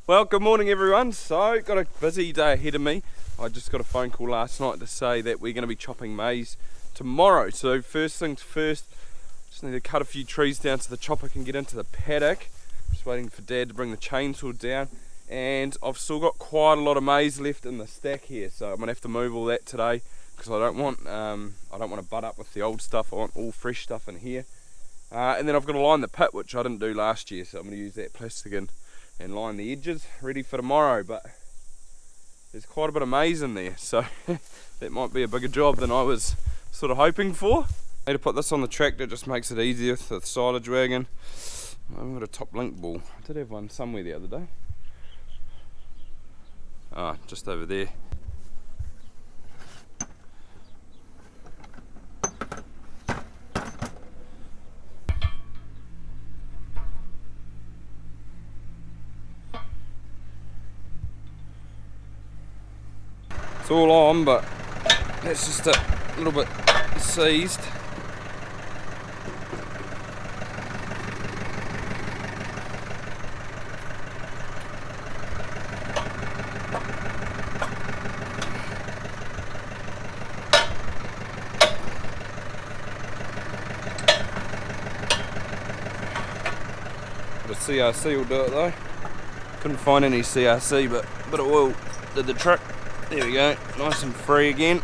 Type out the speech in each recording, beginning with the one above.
Well, good morning everyone. So, got a busy day ahead of me. I just got a phone call last night to say that we're going to be chopping maize tomorrow. So first things first, just need to cut a few trees down so the chopper can get into the paddock. Just waiting for Dad to bring the chainsaw down. And I've still got quite a lot of maize left in the stack here, so I'm going to have to move all that today because I don't want to butt up with the old stuff. I want all fresh stuff in here. And then I've got to line the pit, which I didn't do last year, so I'm going to use that plastic and line the edges ready for tomorrow. But there's quite a bit of maize in there, so that might be a bigger job than I was sort of hoping for. I need to put this on the tractor, it just makes it easier with the silage wagon. I've got a top link ball. I did have one somewhere the other day. Ah, just over there. It's all on, but it's just a little bit seized. But a CRC will do it though. Couldn't find any CRC, but it will. Did the trick. There we go, nice and free again.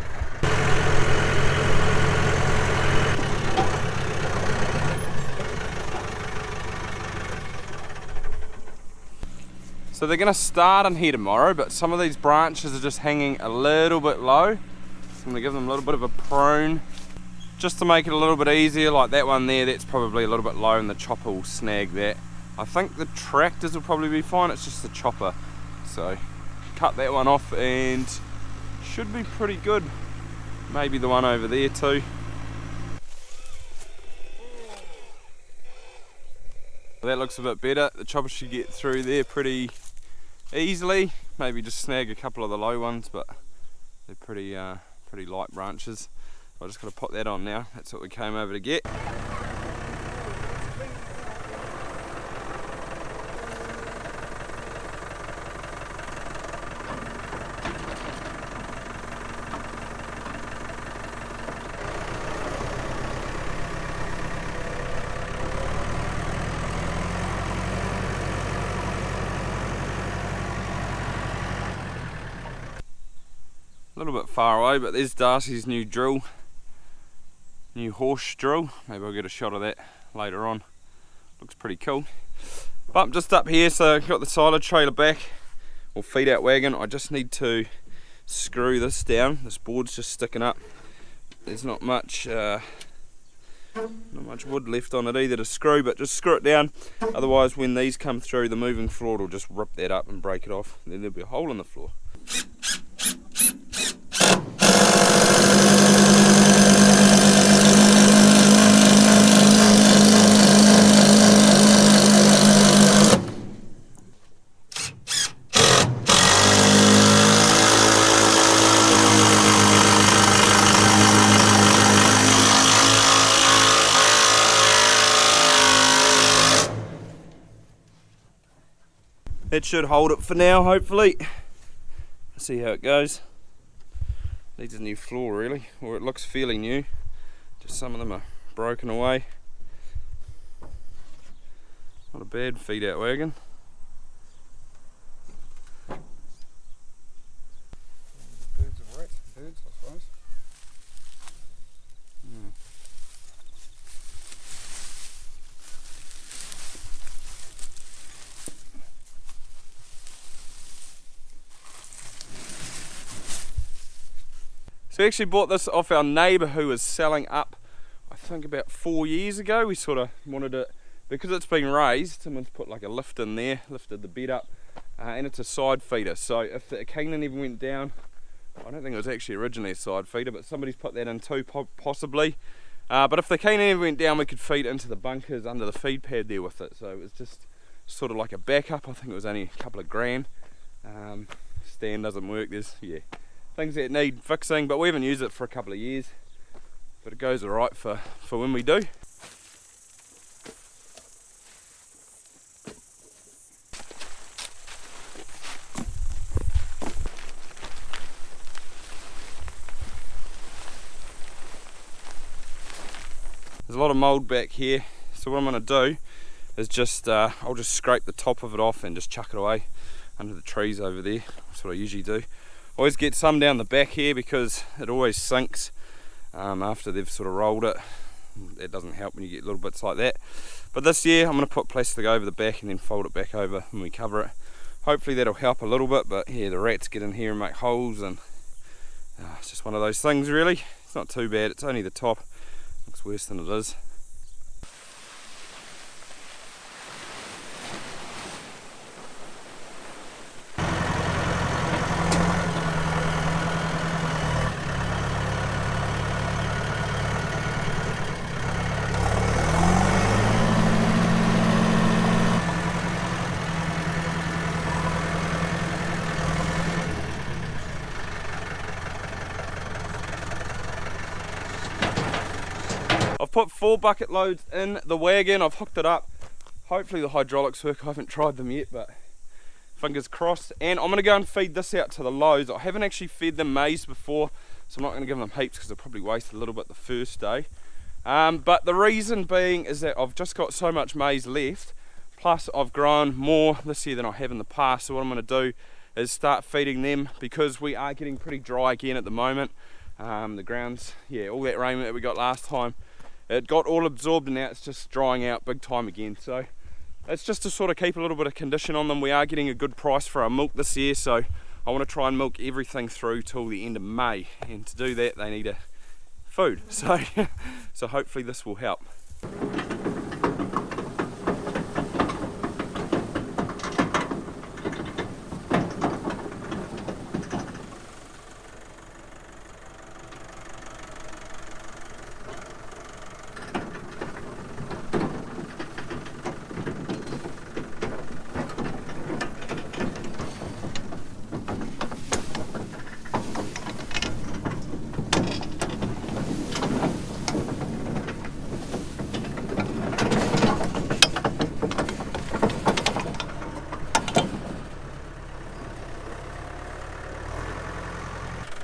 So they're going to start in here tomorrow, but some of these branches are just hanging a little bit low. So I'm going to give them a little bit of a prune, just to make it a little bit easier. Like that one there, that's probably a little bit low and the chopper will snag that. I think the tractors will probably be fine, it's just the chopper. So cut that one off and should be pretty good. Maybe the one over there too. That looks a bit better. The chopper should get through there pretty easily. Maybe just snag a couple of the low ones, but they're pretty light branches. I just got to put that on now. That's what we came over to get. A little bit far away, but there's Darcy's new drill, new horse drill. Maybe I'll get a shot of that later on. Looks pretty cool. But I'm just up here, so I've got the silage trailer back, or feed out wagon. I just need to screw this down. This board's just sticking up. There's not much wood left on it either to screw, but just screw it down. Otherwise, when these come through, the moving floor will just rip that up and break it off. Then there'll be a hole in the floor. That should hold it for now, hopefully. See how it goes. Needs a new floor really, or it looks fairly new. Just some of them are broken away. Not a bad feed out wagon. Birds of rats, birds I suppose. So we actually bought this off our neighbour who was selling up, I think about 4 years ago. We sort of wanted it, because it's been raised, someone's put like a lift in there, lifted the bed up, and it's a side feeder. So if the cannon even went down, I don't think it was actually originally a side feeder, but somebody's put that in too, possibly. But if the cannon ever went down, we could feed into the bunkers under the feed pad there with it. So it was just sort of like a backup. I think it was only a couple of grand. Stand doesn't work, there's, yeah, things that need fixing, but we haven't used it for a couple of years, but it goes alright for when we do. There's a lot of mould back here, so what I'm going to do is just I'll just scrape the top of it off and just chuck it away under the trees over there. That's what I usually do. Always get some down the back here because it always sinks after they've sort of rolled it. It doesn't help when you get little bits like that. But this year I'm going to put plastic over the back and then fold it back over when we cover it. Hopefully that'll help a little bit, but yeah, the rats get in here and make holes, and it's just one of those things really. It's not too bad, it's only the top. Looks worse than it is. I've put 4 bucket loads in the wagon. I've hooked it up. Hopefully the hydraulics work. I haven't tried them yet, but fingers crossed. And I'm going to go and feed this out to the loads. I haven't actually fed them maize before, so I'm not going to give them heaps because they'll probably waste a little bit the first day. But the reason being is that I've just got so much maize left, plus I've grown more this year than I have in the past. So what I'm going to do is start feeding them, because we are getting pretty dry again at the moment. The grounds, yeah, all that rain that we got last time, it got all absorbed, and now it's just drying out big time again. So it's just to sort of keep a little bit of condition on them. We are getting a good price for our milk this year, so I want to try and milk everything through till the end of May, and to do that they need a food. So so hopefully this will help.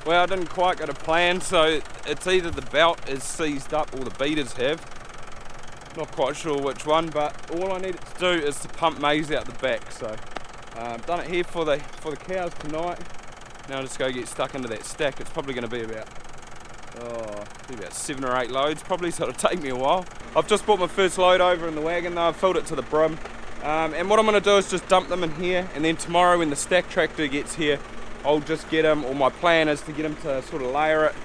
Well, I didn't quite get a plan, so it's either the belt is seized up or the beaters have. Not quite sure which one, but all I needed to do is to pump maize out the back. So I've done it here for the cows tonight. Now I'll just go get stuck into that stack. It's probably going to be about 7 or 8 loads probably, so it'll take me a while. I've just brought my first load over in the wagon though. I've filled it to the brim. And what I'm going to do is just dump them in here, and then tomorrow when the stack tractor gets here, I'll just get them, or my plan is to get them to sort of layer it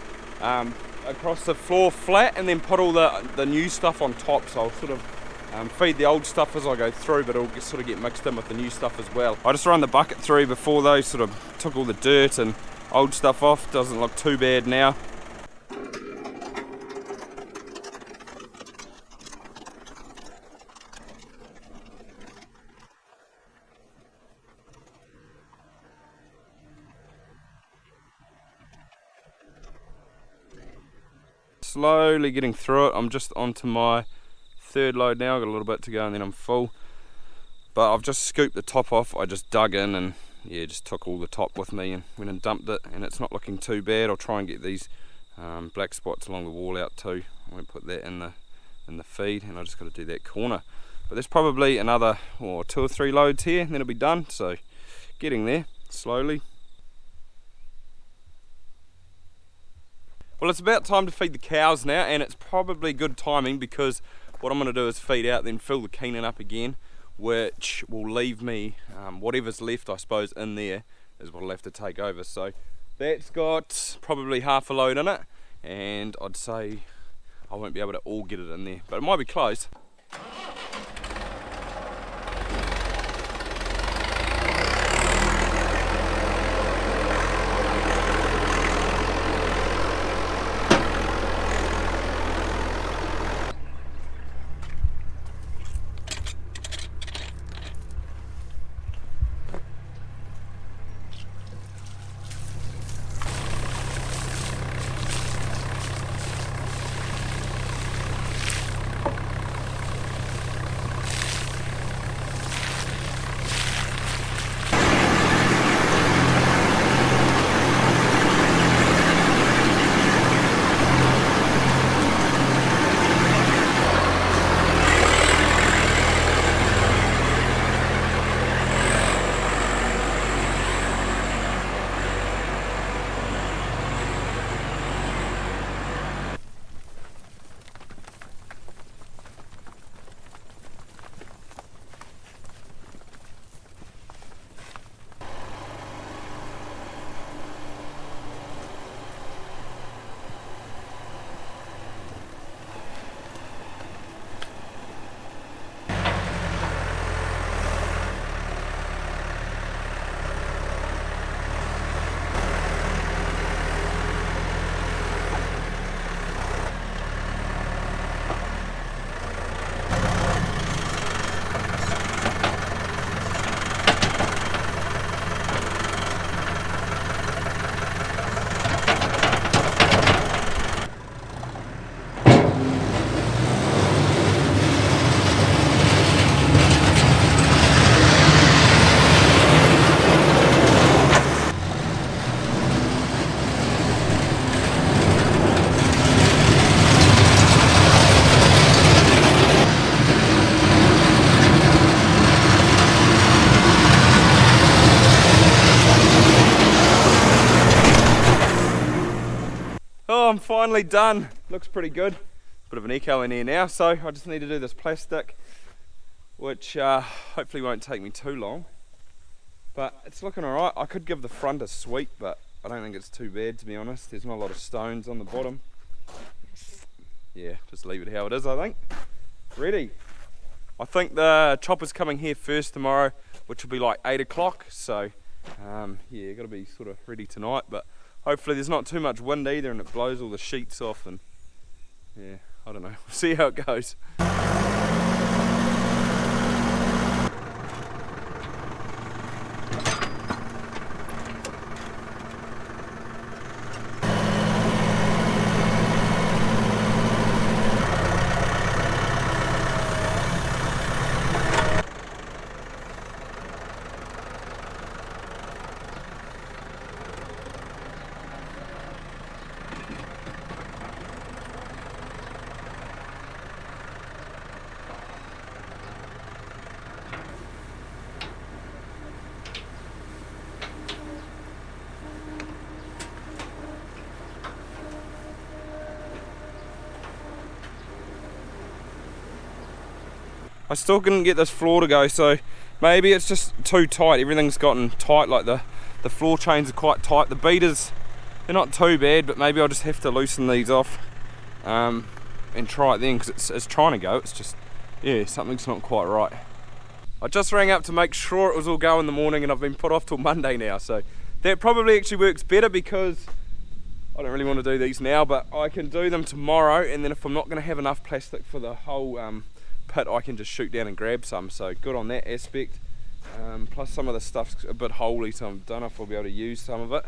across the floor flat, and then put all the new stuff on top. So I'll sort of feed the old stuff as I go through, but it'll sort of get mixed in with the new stuff as well. I just run the bucket through before those, sort of took all the dirt and old stuff off. Doesn't look too bad now. Slowly getting through it. I'm just onto my 3rd load now. I've got a little bit to go and then I'm full. But I've just scooped the top off. I just dug in and yeah, just took all the top with me and went and dumped it, and it's not looking too bad. I'll try and get these black spots along the wall out too. I won't put that in the feed, and I just got to do that corner. But there's probably another 2 or 3 loads here and then it'll be done. So getting there slowly. Well, it's about time to feed the cows now, and it's probably good timing because what I'm going to do is feed out, then fill the keenan up again, which will leave me whatever's left, I suppose, in there is what I'll have to take over. So that's got probably half a load in it, and I'd say I won't be able to all get it in there, but it might be close. I'm finally done. Looks pretty good. Bit of an echo in here now, so I just need to do this plastic, which hopefully won't take me too long. But it's looking alright. I could give the front a sweep, but I don't think it's too bad, to be honest. There's not a lot of stones on the bottom. Yeah, just leave it how it is, I think. Ready. I think the chopper's coming here first tomorrow, which will be like 8 o'clock. So, yeah, got to be sort of ready tonight. But hopefully there's not too much wind either and it blows all the sheets off. And yeah, I don't know. We'll see how it goes. I still couldn't get this floor to go, so maybe it's just too tight. Everything's gotten tight, like the floor chains are quite tight. The beaters, they're not too bad, but maybe I'll just have to loosen these off and try it then, because it's trying to go. It's just, yeah, something's not quite right. I just rang up to make sure it was all go in the morning, and I've been put off till Monday now, so that probably actually works better, because I don't really want to do these now, but I can do them tomorrow, and then if I'm not going to have enough plastic for the whole pit, I can just shoot down and grab some, so good on that aspect. Plus some of the stuff's a bit holy, so I don't know if I'll be able to use some of it.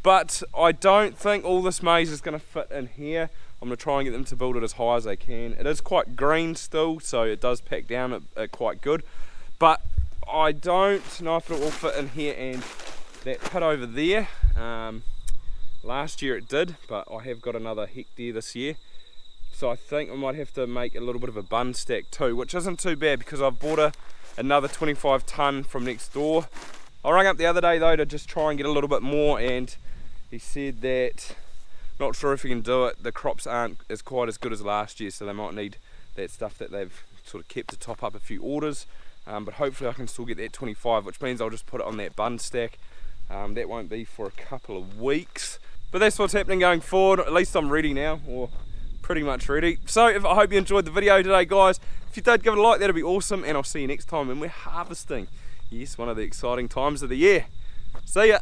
But I don't think all this maize is going to fit in here. I'm going to try and get them to build it as high as they can. It is quite green still, so it does pack down quite good. But I don't know if it'll all fit in here, and that pit over there, last year it did, but I have got another hectare this year. So I think I might have to make a little bit of a bun stack too, which isn't too bad because I've bought another 25 tonne from next door. I rang up the other day though to just try and get a little bit more, and he said that, not sure if he can do it, the crops aren't as quite as good as last year, so they might need that stuff that they've sort of kept to top up a few orders. But hopefully I can still get that 25, which means I'll just put it on that bun stack. That won't be for a couple of weeks. But that's what's happening going forward. At least I'm ready now, or pretty much ready. So I hope you enjoyed the video today, guys. If you did, give it a like, that'd be awesome, and I'll see you next time when we're harvesting. Yes, one of the exciting times of the year. See ya.